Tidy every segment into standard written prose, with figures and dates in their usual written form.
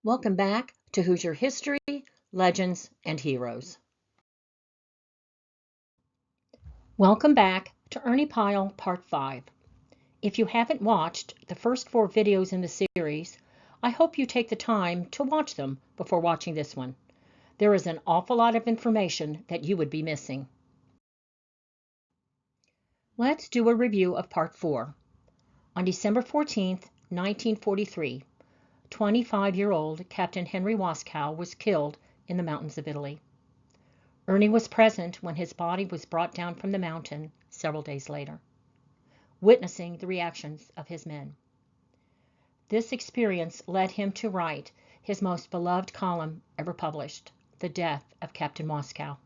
Welcome back to Hoosier History, Legends, and Heroes. Welcome back to Ernie Pyle Part 5. If you haven't watched the first 4 videos in the series, I hope you take the time to watch them before watching this one. There is an awful lot of information that you would be missing. Let's do a review of Part 4. On December 14, 1943, 25-year-old Captain Henry Wascow was killed in the mountains of Italy. Ernie was present when his body was brought down from the mountain several days later, witnessing the reactions of his men. This experience led him to write his most beloved column ever published, The Death of Captain Wascow.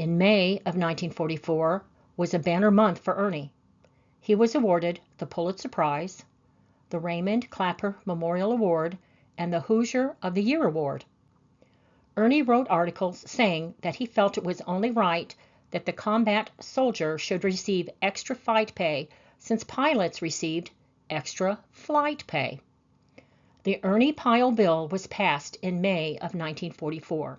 In May of 1944 was a banner month for Ernie. He was awarded the Pulitzer Prize, the Raymond Clapper Memorial Award, and the Hoosier of the Year Award. Ernie wrote articles saying that he felt it was only right that the combat soldier should receive extra fight pay since pilots received extra flight pay. The Ernie Pyle Bill was passed in May of 1944.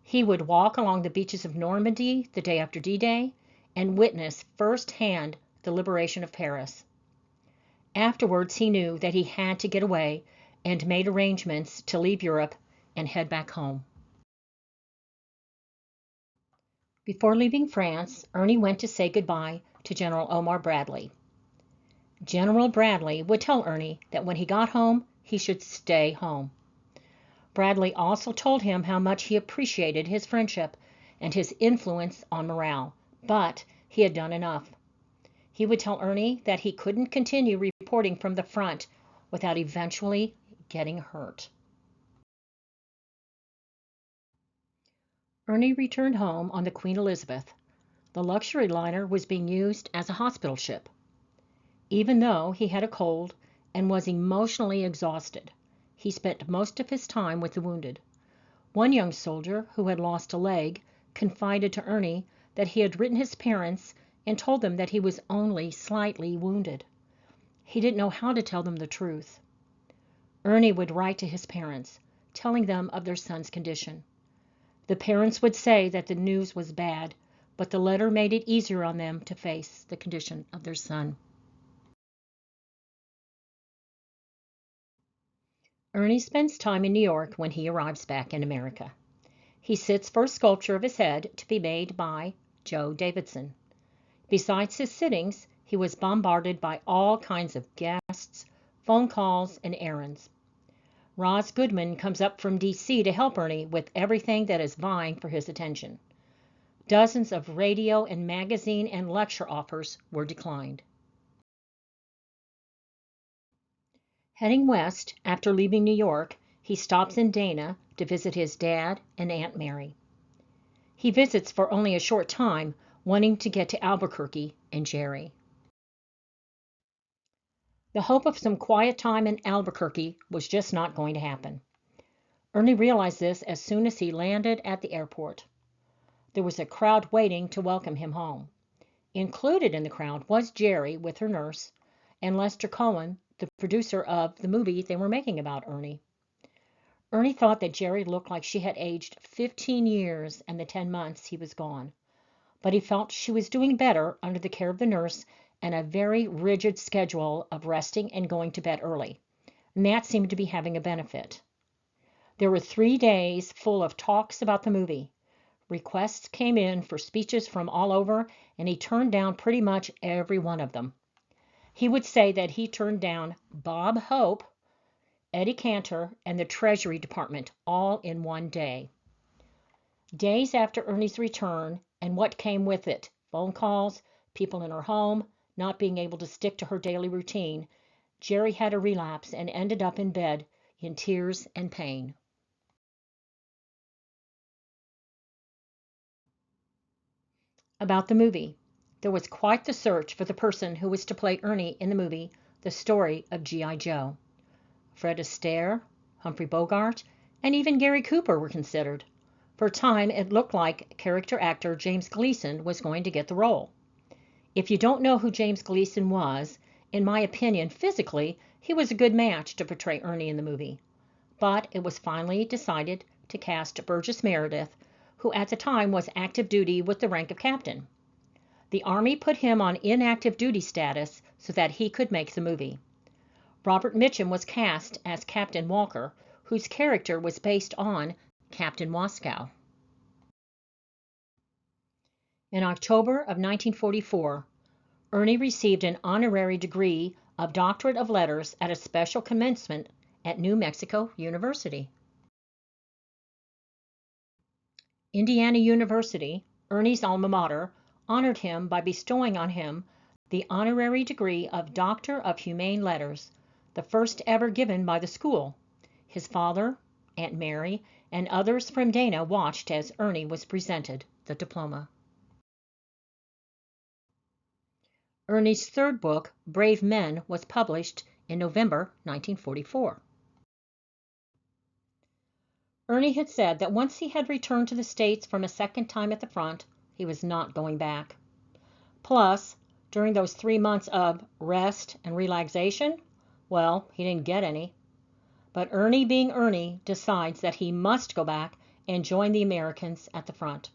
He would walk along the beaches of Normandy the day after D-Day and witness firsthand the liberation of Paris. Afterwards, he knew that he had to get away and made arrangements to leave Europe and head back home. Before leaving France, Ernie went to say goodbye to General Omar Bradley. General Bradley would tell Ernie that when he got home, he should stay home. Bradley also told him how much he appreciated his friendship and his influence on morale, but he had done enough. He would tell Ernie that he couldn't continue reporting from the front without eventually getting hurt. Ernie returned home on the Queen Elizabeth. The luxury liner was being used as a hospital ship. Even though he had a cold and was emotionally exhausted, he spent most of his time with the wounded. One young soldier who had lost a leg confided to Ernie that he had written his parents and told them that he was only slightly wounded. He didn't know how to tell them the truth. Ernie would write to his parents, telling them of their son's condition. The parents would say that the news was bad, but the letter made it easier on them to face the condition of their son. Ernie spends time in New York when he arrives back in America. He sits for a sculpture of his head to be made by Joe Davidson. Besides his sittings, he was bombarded by all kinds of guests, phone calls, and errands. Roz Goodman comes up from D.C. to help Ernie with everything that is vying for his attention. Dozens of radio and magazine and lecture offers were declined. Heading west after leaving New York, he stops in Dana to visit his dad and Aunt Mary. He visits for only a short time, wanting to get to Albuquerque and Jerry. The hope of some quiet time in Albuquerque was just not going to happen. Ernie realized this as soon as he landed at the airport. There was a crowd waiting to welcome him home. Included in the crowd was Jerry with her nurse and Lester Cohen, the producer of the movie they were making about Ernie. Ernie thought that Jerry looked like she had aged 15 years in the 10 months he was gone, but he felt she was doing better under the care of the nurse and a very rigid schedule of resting and going to bed early, and that seemed to be having a benefit. There were 3 days full of talks about the movie. Requests came in for speeches from all over, and he turned down pretty much every one of them. He would say that he turned down Bob Hope, Eddie Cantor, and the Treasury Department all in one day. Days after Ernie's return and what came with it, phone calls, people in her home, not being able to stick to her daily routine, Jerry had a relapse and ended up in bed in tears and pain. About the movie. There was quite the search for the person who was to play Ernie in the movie The Story of G.I. Joe. Fred Astaire, Humphrey Bogart, and even Gary Cooper were considered. For a time, it looked like character actor James Gleason was going to get the role. If you don't know who James Gleason was, In my opinion, physically, he was a good match to portray Ernie in the movie. But it was finally decided to cast Burgess Meredith, who at the time was active duty with the rank of captain. The Army put him on inactive duty status so that he could make the movie. Robert Mitchum was cast as Captain Walker, whose character was based on Captain Waskow. In October of 1944, Ernie received an honorary degree of Doctorate of Letters at a special commencement at New Mexico University. Indiana University, Ernie's alma mater, honored him by bestowing on him the honorary degree of Doctor of Humane Letters, the first ever given by the school. His father, Aunt Mary, and others from Dana watched as Ernie was presented the diploma. Ernie's third book, Brave Men, was published in November 1944. Ernie had said that once he had returned to the States from a second time at the front, he was not going back. Plus, during those 3 months of rest and relaxation, well, he didn't get any. But Ernie, being Ernie, decides that he must go back and join the Americans at the front.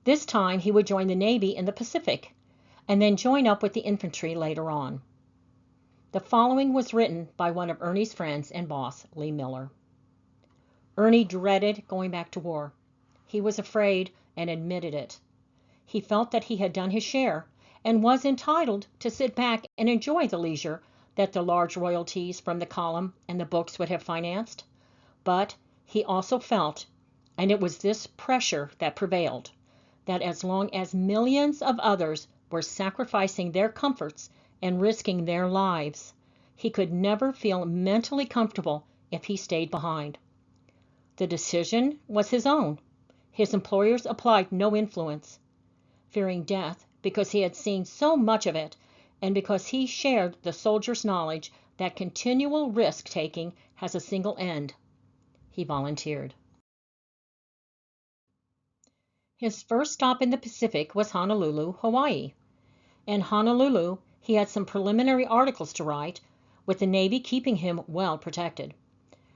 This time he would join the Navy in the Pacific, and then join up with the infantry later on. The following was written by one of Ernie's friends and boss, Lee Miller. Ernie dreaded going back to war. He was afraid and admitted it. He felt that he had done his share and was entitled to sit back and enjoy the leisure that the large royalties from the column and the books would have financed. But he also felt, and it was this pressure that prevailed, that as long as millions of others were sacrificing their comforts and risking their lives, he could never feel mentally comfortable if he stayed behind. The decision was his own. His employers applied no influence. Fearing death because he had seen so much of it, and because he shared the soldiers' knowledge that continual risk-taking has a single end, he volunteered. His first stop in the Pacific was Honolulu, Hawaii. In Honolulu, he had some preliminary articles to write, with the Navy keeping him well protected.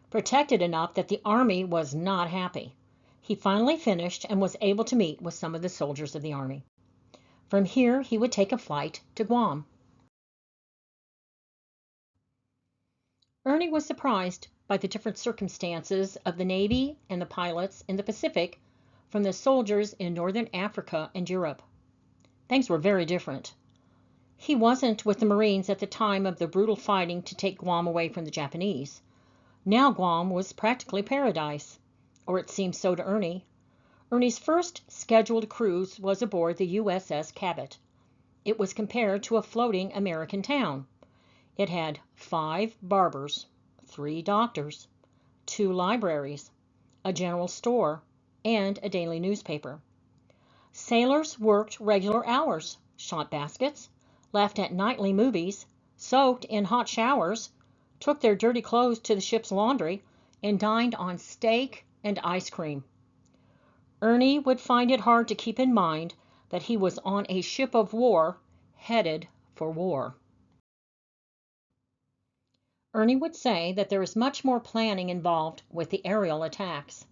Protected enough that the Army was not happy. He finally finished and was able to meet with some of the soldiers of the Army. From here, he would take a flight to Guam. Ernie was surprised by the different circumstances of the Navy and the pilots in the Pacific from the soldiers in Northern Africa and Europe. Things were very different. He wasn't with the Marines at the time of the brutal fighting to take Guam away from the Japanese. Now Guam was practically paradise, or it seemed so to Ernie. Ernie's first scheduled cruise was aboard the USS Cabot. It was compared to a floating American town. It had 5 barbers, 3 doctors, 2 libraries, a general store, and a daily newspaper. Sailors worked regular hours, shot baskets, laughed at nightly movies, soaked in hot showers, took their dirty clothes to the ship's laundry, and dined on steak and ice cream. Ernie would find it hard to keep in mind that he was on a ship of war headed for war. Ernie would say that there is much more planning involved with the aerial attacks.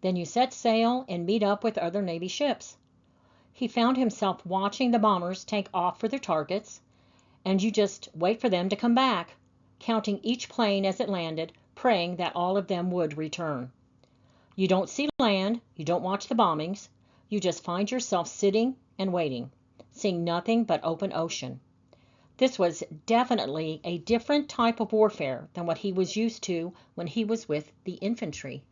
Then you set sail and meet up with other Navy ships. He found himself watching the bombers take off for their targets, and you just wait for them to come back, counting each plane as it landed, praying that all of them would return. You don't see land, you don't watch the bombings, you just find yourself sitting and waiting, seeing nothing but open ocean. This was definitely a different type of warfare than what he was used to when he was with the infantry.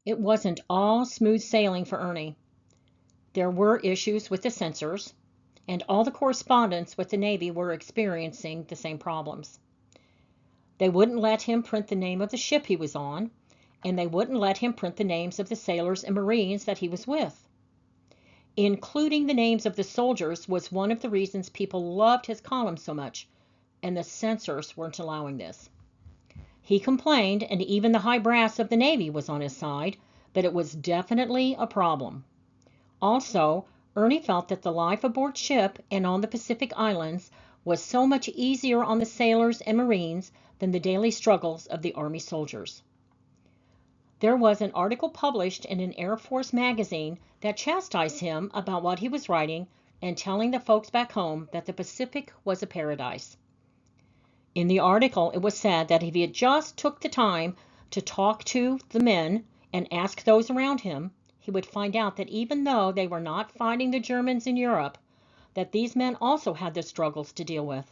It wasn't all smooth sailing for Ernie. There were issues with the censors, and all the correspondents with the Navy were experiencing the same problems. They wouldn't let him print the name of the ship he was on, and they wouldn't let him print the names of the sailors and Marines that he was with. Including the names of the soldiers was one of the reasons people loved his column so much, and the censors weren't allowing this. He complained, and even the high brass of the Navy was on his side, but it was definitely a problem. Also, Ernie felt that the life aboard ship and on the Pacific Islands was so much easier on the sailors and Marines than the daily struggles of the Army soldiers. There was an article published in an Air Force magazine that chastised him about what he was writing and telling the folks back home that the Pacific was a paradise. In the article, it was said that if he had just took the time to talk to the men and ask those around him, he would find out that even though they were not fighting the Germans in Europe, that these men also had their struggles to deal with.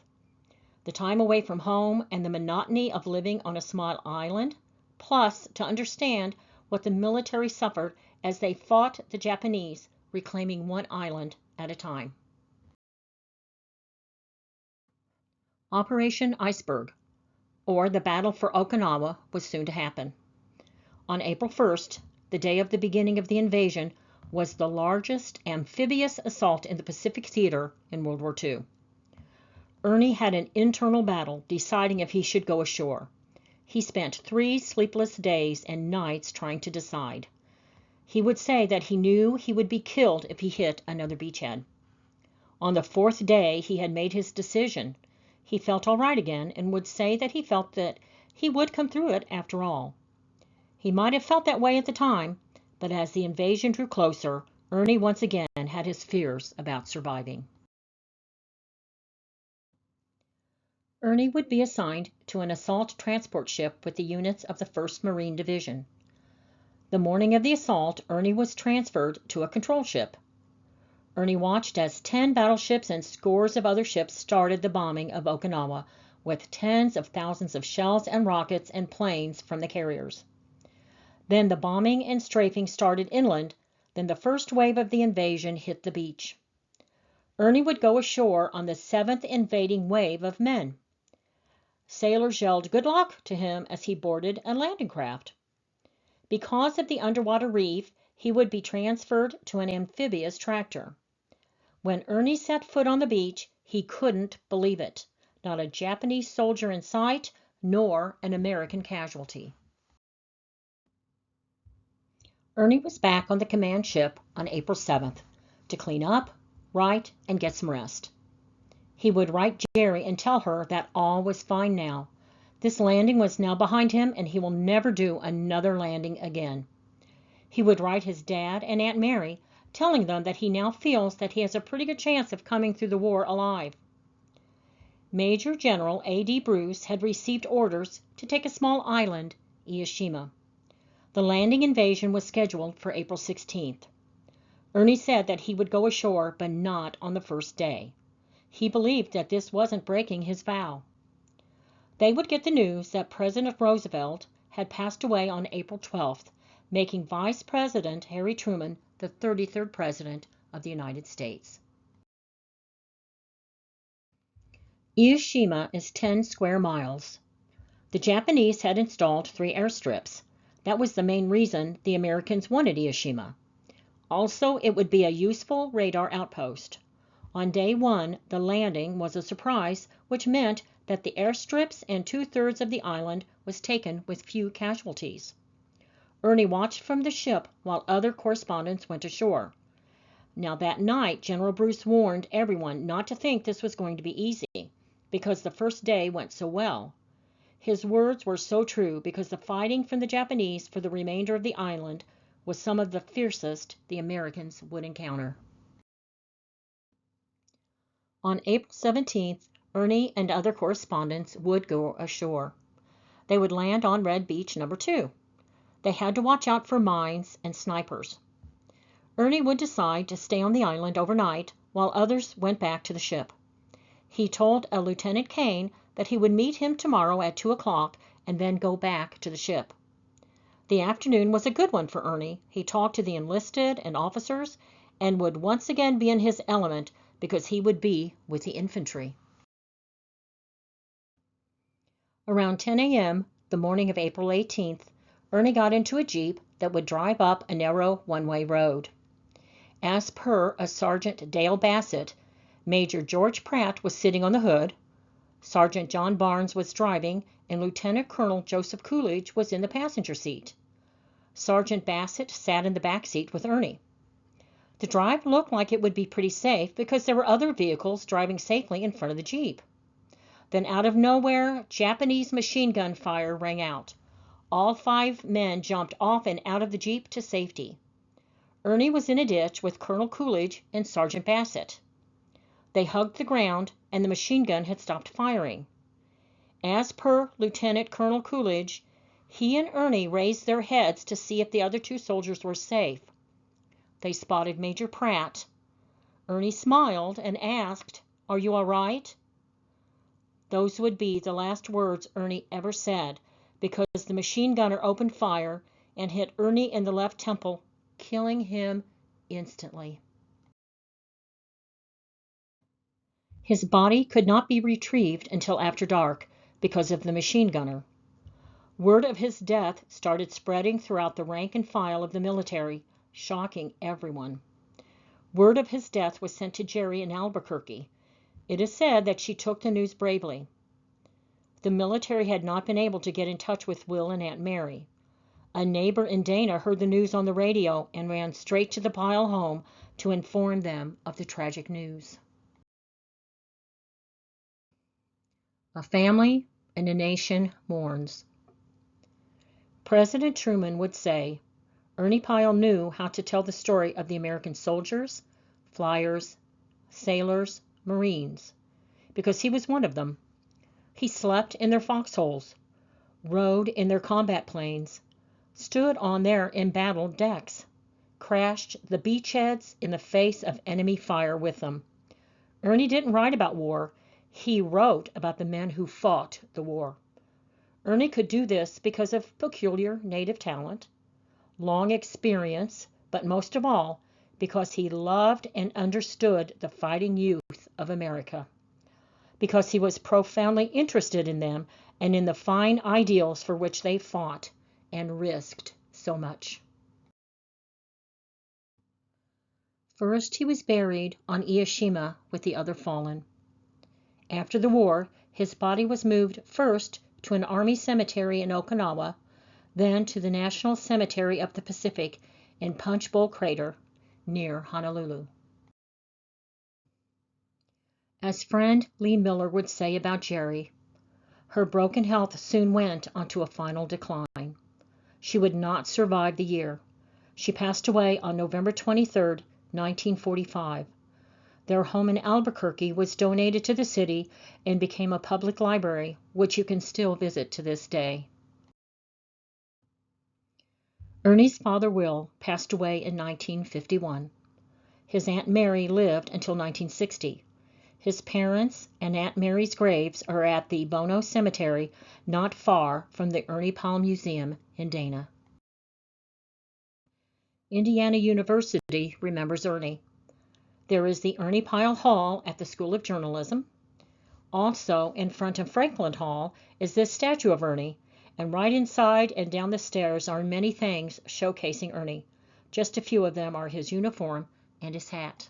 The time away from home and the monotony of living on a small island, plus to understand what the military suffered as they fought the Japanese, reclaiming one island at a time. Operation Iceberg, or the Battle for Okinawa, was soon to happen. On April 1st, the day of the beginning of the invasion, was the largest amphibious assault in the Pacific theater in World War II. Ernie had an internal battle deciding if he should go ashore. He spent 3 sleepless days and nights trying to decide. He would say that he knew he would be killed if he hit another beachhead. On the 4th day, he had made his decision. He felt all right again and would say that he felt that he would come through it after all. He might have felt that way at the time, but as the invasion drew closer, Ernie once again had his fears about surviving. Ernie would be assigned to an assault transport ship with the units of the 1st Marine Division. The morning of the assault, Ernie was transferred to a control ship. Ernie watched as 10 battleships and scores of other ships started the bombing of Okinawa with tens of thousands of shells and rockets and planes from the carriers. Then the bombing and strafing started inland, then the first wave of the invasion hit the beach. Ernie would go ashore on the 7th invading wave of men. Sailors yelled good luck to him as he boarded a landing craft. Because of the underwater reef, he would be transferred to an amphibious tractor. When Ernie set foot on the beach, he couldn't believe it. Not a Japanese soldier in sight, nor an American casualty. Ernie was back on the command ship on April 7th to clean up, write, and get some rest. He would write Jerry and tell her that all was fine now. This landing was now behind him, and he will never do another landing again. He would write his dad and Aunt Mary, telling them that he now feels that he has a pretty good chance of coming through the war alive. Major General A.D. Bruce had received orders to take a small island, Ie Shima. The landing invasion was scheduled for April 16th. Ernie said that he would go ashore, but not on the first day. He believed that this wasn't breaking his vow. They would get the news that President Roosevelt had passed away on April 12th, making Vice President Harry Truman the 33rd President of the United States. Ie Shima is 10 square miles. The Japanese had installed 3 airstrips. That was the main reason the Americans wanted Ie Shima. Also, it would be a useful radar outpost. On day 1, the landing was a surprise, which meant that the airstrips and 2/3 of the island was taken with few casualties. Ernie watched from the ship while other correspondents went ashore. Now that night, General Bruce warned everyone not to think this was going to be easy, because the first day went so well. His words were so true, because the fighting from the Japanese for the remainder of the island was some of the fiercest the Americans would encounter. On April 17th, Ernie and other correspondents would go ashore. They would land on Red Beach No. 2. They had to watch out for mines and snipers. Ernie would decide to stay on the island overnight while others went back to the ship. He told a Lieutenant Kane that he would meet him tomorrow at 2 o'clock and then go back to the ship. The afternoon was a good one for Ernie. He talked to the enlisted and officers and would once again be in his element because he would be with the infantry. Around 10 a.m., the morning of April 18th, Ernie got into a Jeep that would drive up a narrow one-way road. As per a Sergeant Dale Bassett, Major George Pratt was sitting on the hood, Sergeant John Barnes was driving, and Lieutenant Colonel Joseph Coolidge was in the passenger seat. Sergeant Bassett sat in the back seat with Ernie. The drive looked like it would be pretty safe because there were other vehicles driving safely in front of the Jeep. Then out of nowhere, Japanese machine gun fire rang out. All 5 men jumped off and out of the Jeep to safety. Ernie was in a ditch with Colonel Coolidge and Sergeant Bassett. They hugged the ground, and the machine gun had stopped firing. As per Lieutenant Colonel Coolidge, he and Ernie raised their heads to see if the other 2 soldiers were safe. They spotted Major Pratt. Ernie smiled and asked, "Are you all right?" Those would be the last words Ernie ever said, because the machine gunner opened fire and hit Ernie in the left temple, killing him instantly. His body could not be retrieved until after dark because of the machine gunner. Word of his death started spreading throughout the rank and file of the military, shocking everyone. Word of his death was sent to Jerry in Albuquerque. It is said that she took the news bravely. The military had not been able to get in touch with Will and Aunt Mary. A neighbor in Dana heard the news on the radio and ran straight to the Pyle home to inform them of the tragic news. A family and a nation mourns. President Truman would say, Ernie Pyle knew how to tell the story of the American soldiers, flyers, sailors, Marines, because he was one of them. He slept in their foxholes, rode in their combat planes, stood on their embattled decks, crashed the beachheads in the face of enemy fire with them. Ernie didn't write about war. He wrote about the men who fought the war. Ernie could do this because of peculiar native talent, long experience, but most of all, because he loved and understood the fighting youth of America, because he was profoundly interested in them and in the fine ideals for which they fought and risked so much. First, he was buried on Ie Shima with the other fallen. After the war, his body was moved first to an army cemetery in Okinawa, then to the National Cemetery of the Pacific in Punch Bowl Crater near Honolulu. As friend Lee Miller would say about Jerry, her broken health soon went onto a final decline. She would not survive the year. She passed away on November 23, 1945. Their home in Albuquerque was donated to the city and became a public library, which you can still visit to this day. Ernie's father, Will, passed away in 1951. His Aunt Mary lived until 1960. His parents and Aunt Mary's graves are at the Bono Cemetery, not far from the Ernie Pyle Museum in Dana. Indiana University remembers Ernie. There is the Ernie Pyle Hall at the School of Journalism. Also, in front of Franklin Hall is this statue of Ernie, and right inside and down the stairs are many things showcasing Ernie. Just a few of them are his uniform and his hat.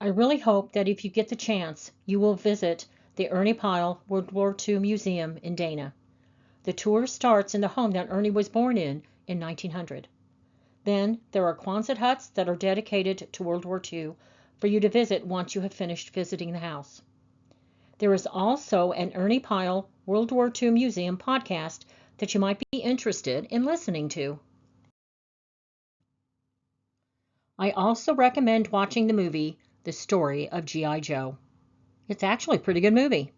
I really hope that if you get the chance, you will visit the Ernie Pyle World War II Museum in Dana. The tour starts in the home that Ernie was born in 1900. Then there are Quonset huts that are dedicated to World War II for you to visit once you have finished visiting the house. There is also an Ernie Pyle World War II Museum podcast that you might be interested in listening to. I also recommend watching the movie The Story of G.I. Joe. It's actually a pretty good movie.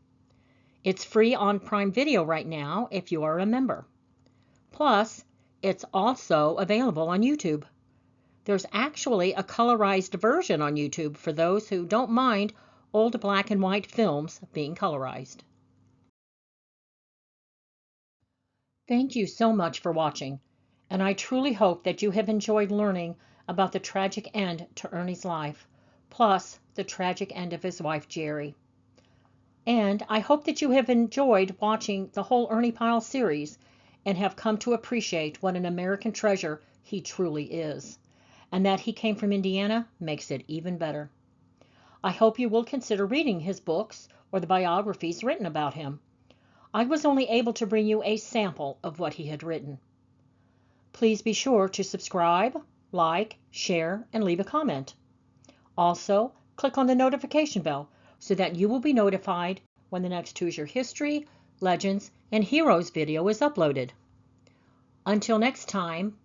It's free on Prime Video right now if you are a member. Plus, it's also available on YouTube. There's actually a colorized version on YouTube for those who don't mind old black and white films being colorized. Thank you so much for watching, and I truly hope that you have enjoyed learning about the tragic end to Ernie's life, plus the tragic end of his wife, Jerry. And I hope that you have enjoyed watching the whole Ernie Pyle series and have come to appreciate what an American treasure he truly is. And that he came from Indiana makes it even better. I hope you will consider reading his books or the biographies written about him. I was only able to bring you a sample of what he had written. Please be sure to subscribe, like, share, and leave a comment. Also, click on the notification bell so that you will be notified when the next Choose Your History, Legends, and Heroes video is uploaded. Until next time,